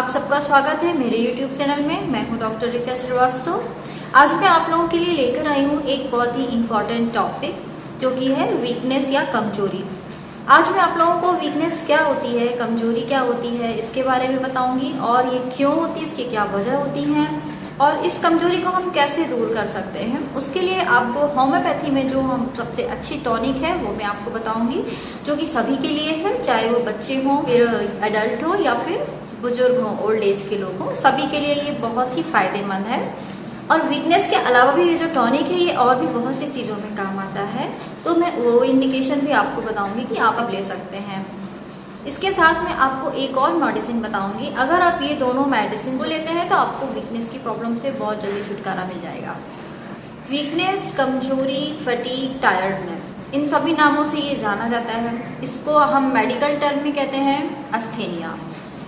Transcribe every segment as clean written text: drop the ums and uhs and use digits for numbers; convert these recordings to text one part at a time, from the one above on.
आप सबका स्वागत है मेरे YouTube चैनल में। मैं हूं डॉक्टर ऋचा श्रीवास्तव। आज मैं आप लोगों के लिए लेकर आई हूं एक बहुत ही इम्पॉर्टेंट टॉपिक जो कि है वीकनेस या कमजोरी। आज मैं आप लोगों को वीकनेस क्या होती है, कमजोरी क्या होती है, इसके बारे में बताऊंगी और ये क्यों होती है, इसकी क्या वजह होती है और इस कमजोरी को हम कैसे दूर कर सकते हैं। उसके लिए आपको होम्योपैथी में जो हम सबसे अच्छी टॉनिक है वो मैं आपको बताऊंगी, जो कि सभी के लिए है, चाहे वो बच्चे हों, फिर एडल्ट हो या फिर बुजुर्ग हों, ओल्ड एज के लोग हों, सभी के लिए ये बहुत ही फायदेमंद है। और वीकनेस के अलावा भी ये जो टॉनिक है ये और भी बहुत सी चीज़ों में काम आता है, तो मैं वो इंडिकेशन भी आपको बताऊंगी कि आप अब ले सकते हैं। इसके साथ मैं आपको एक और मेडिसिन बताऊंगी। अगर आप ये दोनों मेडिसिन को लेते हैं तो आपको वीकनेस की प्रॉब्लम से बहुत जल्दी छुटकारा मिल जाएगा। वीकनेस, कमजोरी, फटीग, टायर्डनेस, इन सभी नामों से ये जाना जाता है। इसको हम मेडिकल टर्म में कहते हैं अस्थेनिया।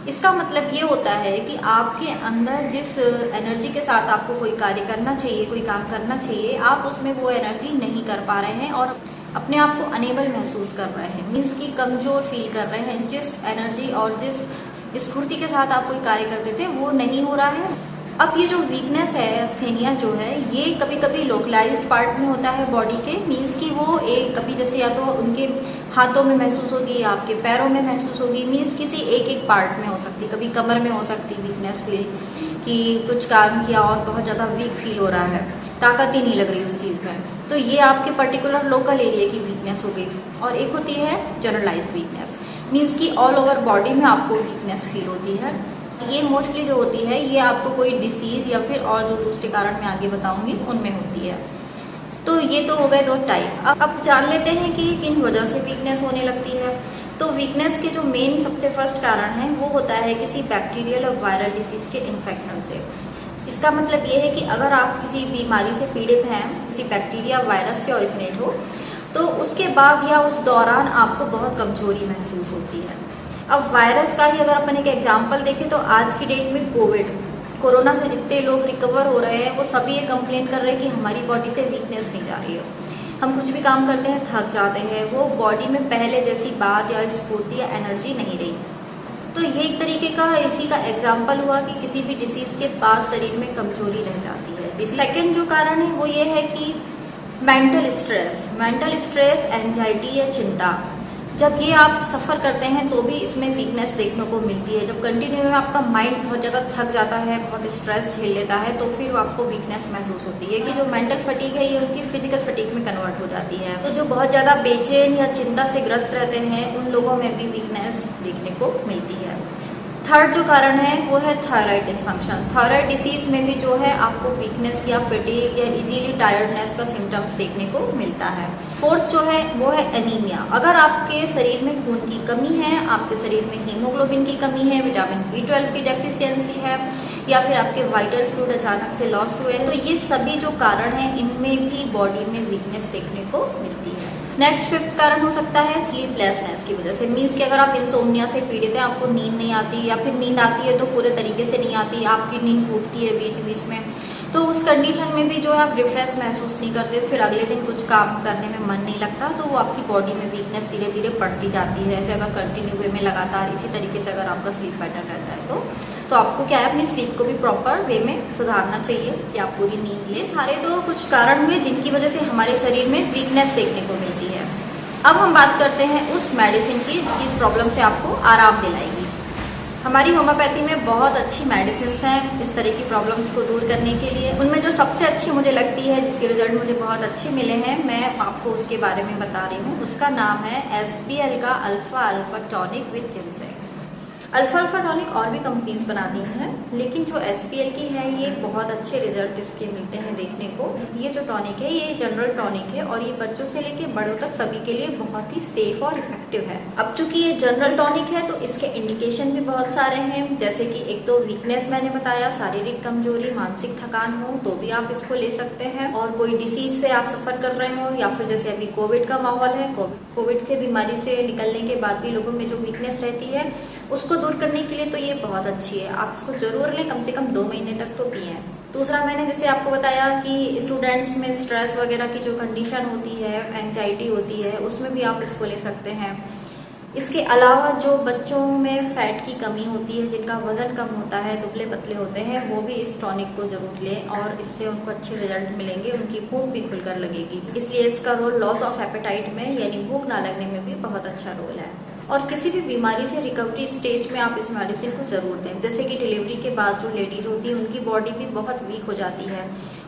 इसका मतलब ये होता है कि आपके अंदर जिस एनर्जी के साथ आपको कोई कार्य करना चाहिए, कोई काम करना चाहिए, आप उसमें वो एनर्जी नहीं कर पा रहे हैं और अपने आप को अनेबल महसूस कर रहे हैं, मीन्स कि कमज़ोर फील कर रहे हैं। जिस एनर्जी और जिस स्फूर्ति के साथ आप कोई कार्य करते थे वो नहीं हो रहा है। अब ये जो वीकनेस है, अस्थेनिया जो है, ये कभी कभी लोकलाइज्ड पार्ट में होता है बॉडी के, मीन्स कि वो एक कभी जैसे या तो उनके हाथों में महसूस होगी या आपके पैरों में महसूस होगी, मीन्स किसी एक पार्ट में हो सकती, कभी कमर में हो सकती वीकनेस फील कि कुछ काम किया और बहुत ज़्यादा वीक फील हो रहा है, ताकत ही नहीं लग रही उस चीज़ में, तो ये आपके पर्टिकुलर लोकल एरिया की वीकनेस हो गई। और एक होती है जनरलाइज्ड वीकनेस, मीन्स कि ऑल ओवर बॉडी में आपको वीकनेस फील होती है। ये मोस्टली जो होती है ये आपको कोई डिसीज़ या फिर और जो दूसरे कारण मैं आगे बताऊंगी उनमें होती है। तो ये तो हो गए दो टाइप। अब जान लेते हैं कि किन वजह से वीकनेस होने लगती है। तो वीकनेस के जो मेन सबसे फर्स्ट कारण है वो होता है किसी बैक्टीरियल और वायरल डिसीज के इन्फेक्शन से। इसका मतलब ये है कि अगर आप किसी बीमारी से पीड़ित हैं, किसी बैक्टीरिया वायरस से ओरिजिनेट हो, तो उसके बाद या उस दौरान आपको बहुत कमजोरी महसूस होती है। अब वायरस का ही अगर अपन एक एग्जाम्पल देखें तो आज की डेट में कोरोना से जितने लोग रिकवर हो रहे हैं वो सभी ये कंप्लेंट कर रहे हैं कि हमारी बॉडी से वीकनेस नहीं जा रही है, हम कुछ भी काम करते हैं थक जाते हैं, वो बॉडी में पहले जैसी बात या स्फूर्ति या एनर्जी नहीं रही। तो ये एक तरीके का इसी का एग्जाम्पल हुआ कि किसी भी डिसीज़ के बाद शरीर में कमजोरी रह जाती है। सेकेंड जो कारण है वो ये है कि मेंटल स्ट्रेस, एंजाइटी या चिंता, जब ये आप सफ़र करते हैं तो भी इसमें वीकनेस देखने को मिलती है। जब कंटिन्यू आपका माइंड बहुत जगह थक जाता है, बहुत स्ट्रेस झेल लेता है, तो फिर आपको वीकनेस महसूस होती है कि जो मेंटल फटीग है ये उनकी फिजिकल फटीग में कन्वर्ट हो जाती है। तो जो बहुत ज़्यादा बेचैन या चिंता से ग्रस्त रहते हैं उन लोगों में भी वीकनेस देखने को मिलती है। थर्ड जो कारण है वो है थायराइड डिसफंक्शन। थायराइड डिसीज़ में भी जो है आपको वीकनेस या फटीग या इजीली टायर्डनेस का सिम्टम्स देखने को मिलता है। फोर्थ जो है वो है एनीमिया। अगर आपके शरीर में खून की कमी है, आपके शरीर में हीमोग्लोबिन की कमी है, विटामिन B12 की डेफिशिएंसी है या फिर आपके वाइटल फ्लूइड अचानक से लॉस्ट हुए हैं, तो ये सभी जो कारण हैं इनमें भी बॉडी में वीकनेस देखने को मिलती है। नेक्स्ट फिफ्थ कारण हो सकता है स्लीपलेसनेस की वजह से, मीन्स कि अगर आप इंसोम्निया से पीड़ित हैं, आपको नींद नहीं आती या फिर नींद आती है तो पूरे तरीके से नहीं आती, आपकी नींद टूटती है बीच बीच में, तो उस कंडीशन में भी जो है आप रिफ्रेश महसूस नहीं करते, फिर अगले दिन कुछ काम करने में मन नहीं लगता, तो वो आपकी बॉडी में वीकनेस धीरे धीरे बढ़ती जाती है। ऐसे अगर कंटिन्यू वे में लगातार इसी तरीके से अगर आपका स्लीप पैटर्न रहता है तो आपको क्या है अपनी स्लीप को भी प्रॉपर वे में सुधारना चाहिए कि आप पूरी नींद ले। सारे तो कुछ कारण हुए जिनकी वजह से हमारे शरीर में वीकनेस देखने को मिलती है। अब हम बात करते हैं उस मेडिसिन की जिस प्रॉब्लम से आपको आराम दिलाएगी। हमारी होम्योपैथी में बहुत अच्छी मेडिसिन हैं इस तरह की प्रॉब्लम्स को दूर करने के लिए। उनमें जो सबसे अच्छी मुझे लगती है, जिसके रिजल्ट मुझे बहुत अच्छे मिले हैं, मैं आपको उसके बारे में बता रही हूँ। उसका नाम है SPL का alpha alpha tonic with ginseng. Alpha tonic और भी कंपनीज बनाती हैं, लेकिन जो SPL की है ये बहुत अच्छे रिजल्ट इसके मिलते हैं देखने को। ये जो टॉनिक है ये जनरल टॉनिक है और ये बच्चों से लेके बड़ों तक सभी के लिए बहुत ही सेफ और इफेक्टिव है। अब चूंकि ये जनरल टॉनिक है तो इसके इंडिकेशन भी बहुत सारे हैं, जैसे कि एक तो वीकनेस मैंने बताया, शारीरिक कमजोरी, मानसिक थकान हो तो भी आप इसको ले सकते हैं, और कोई डिसीज से आप सफ़र कर रहे हो या फिर जैसे अभी कोविड का माहौल है, कोविड के बीमारी से निकलने के बाद भी लोगों में जो वीकनेस रहती है उसको दूर करने के लिए तो ये बहुत अच्छी है। आप इसको जरूर लें, कम से कम 2 महीने तक तो पिएं। दूसरा मैंने जैसे आपको बताया कि स्टूडेंट्स में स्ट्रेस वगैरह की जो कंडीशन होती है, एंजाइटी होती है, उसमें भी आप इसको ले सकते हैं। इसके अलावा जो बच्चों में फैट की कमी होती है, जिनका वज़न कम होता है, दुबले पतले होते हैं, वो भी इस टॉनिक को ज़रूर लें और इससे उनको अच्छे रिजल्ट मिलेंगे, उनकी भूख भी खुलकर लगेगी। इसलिए इसका रोल लॉस ऑफ एपेटाइट में यानी भूख ना लगने में भी बहुत अच्छा रोल है। और किसी भी बीमारी से रिकवरी स्टेज में आप इस मेडिसिन को ज़रूर दें। जैसे कि डिलीवरी के बाद जो लेडीज़ होती हैं उनकी बॉडी भी बहुत वीक हो जाती है,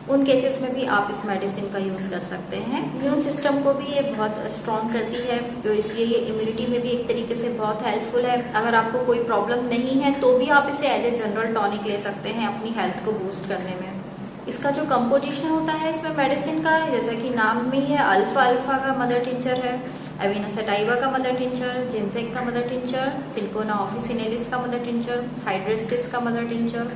उन केसेस में भी आप इस मेडिसिन का यूज़ कर सकते हैं। इम्यून सिस्टम को भी ये बहुत स्ट्रॉन्ग करती है, तो इसलिए ये इम्यूनिटी में भी एक तरीके से बहुत हेल्पफुल है। अगर आपको कोई प्रॉब्लम नहीं है तो भी आप इसे एज ए जनरल टॉनिक ले सकते हैं अपनी हेल्थ को बूस्ट करने में। इसका जो कंपोजिशन होता है इसमें मेडिसिन का, जैसा कि नाम में ही है, अल्फा अल्फा का मदर टिंचर है, एविना सटाइवा का मदर टिंचर, जिनसेक का मदर टिंचर, सिलिकोना ऑफिसिनेलिस का मदर टिंचर, हाइड्रेस्टिस का मदर टिंचर,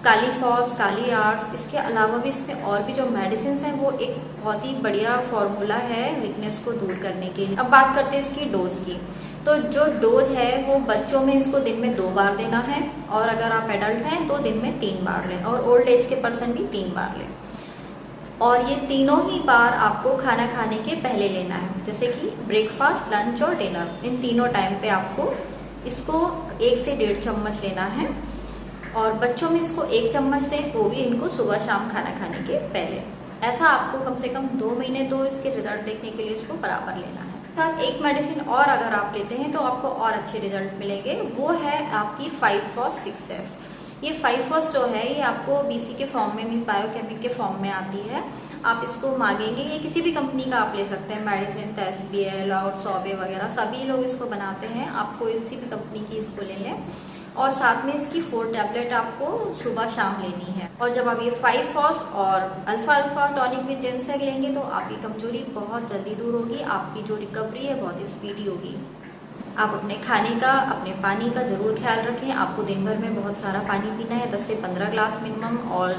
कालीफॉस, काली आर्स। इसके अलावा भी इसमें और भी जो मेडिसिन हैं वो एक बहुत ही बढ़िया फार्मूला है वीकनेस को दूर करने के लिए। अब बात करते हैं इसकी डोज की। तो जो डोज है वो बच्चों में इसको दिन में 2 बार देना है, और अगर आप एडल्ट हैं तो दिन में 3 बार लें, और ओल्ड एज के पर्सन भी 3 बार लें। और ये तीनों ही बार आपको खाना खाने के पहले लेना है, जैसे कि ब्रेकफास्ट, लंच और डिनर। इन तीनों टाइम पे आपको इसको 1 से 1.5 चम्मच लेना है, और बच्चों में इसको 1 चम्मच दें, वो भी इनको सुबह शाम खाना खाने के पहले। ऐसा आपको कम से कम 2 महीने तो इसके रिजल्ट देखने के लिए इसको बराबर लेना है। साथ एक मेडिसिन और अगर आप लेते हैं तो आपको और अच्छे रिजल्ट मिलेंगे, वो है आपकी 5-FOS-6S। ये 5-FOS जो है ये आपको BC के फॉर्म में, मीन्स बायोकेमिक के फॉर्म में आती है। आप इसको मांगेंगे, ये किसी भी कंपनी का आप ले सकते हैं, मेडिसिन, SBL और सॉबे वगैरह सभी लोग इसको बनाते हैं। आपको किसी भी कंपनी की इसको ले लें, और साथ में इसकी 4 टैबलेट आपको सुबह शाम लेनी है। और जब आप ये 5-FOS और अल्फा अल्फा टॉनिक में जिनसेक लेंगे तो आपकी कमजोरी बहुत जल्दी दूर होगी, आपकी जो रिकवरी है बहुत स्पीडी होगी। आप अपने खाने का, अपने पानी का ज़रूर ख्याल रखें। आपको दिन भर में बहुत सारा पानी पीना है, 10 से 15 ग्लास मिनिमम, और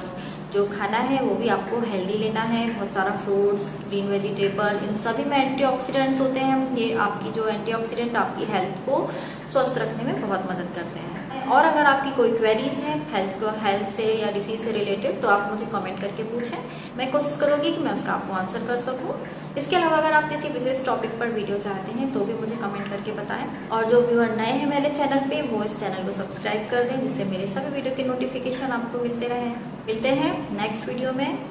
जो खाना है वो भी आपको हेल्दी लेना है, बहुत सारा फ्रूट्स, ग्रीन वेजिटेबल, इन सभी में एंटीऑक्सीडेंट्स होते हैं। ये आपकी जो एंटीऑक्सीडेंट आपकी हेल्थ को स्वस्थ रखने में बहुत मदद करते हैं। और अगर आपकी कोई क्वेरीज है हेल्थ से या डिसीज से रिलेटेड तो आप मुझे कमेंट करके पूछें, मैं कोशिश करूँगी कि मैं उसका आपको आंसर कर सकूँ। इसके अलावा अगर आप किसी विशेष टॉपिक पर वीडियो चाहते हैं तो भी मुझे कमेंट करके बताएं, और जो व्यूअर नए हैं मेरे चैनल पे वो इस चैनल को सब्सक्राइब कर दें, जिससे मेरे सभी वीडियो के नोटिफिकेशन आपको मिलते रहें। मिलते हैं नेक्स्ट वीडियो में।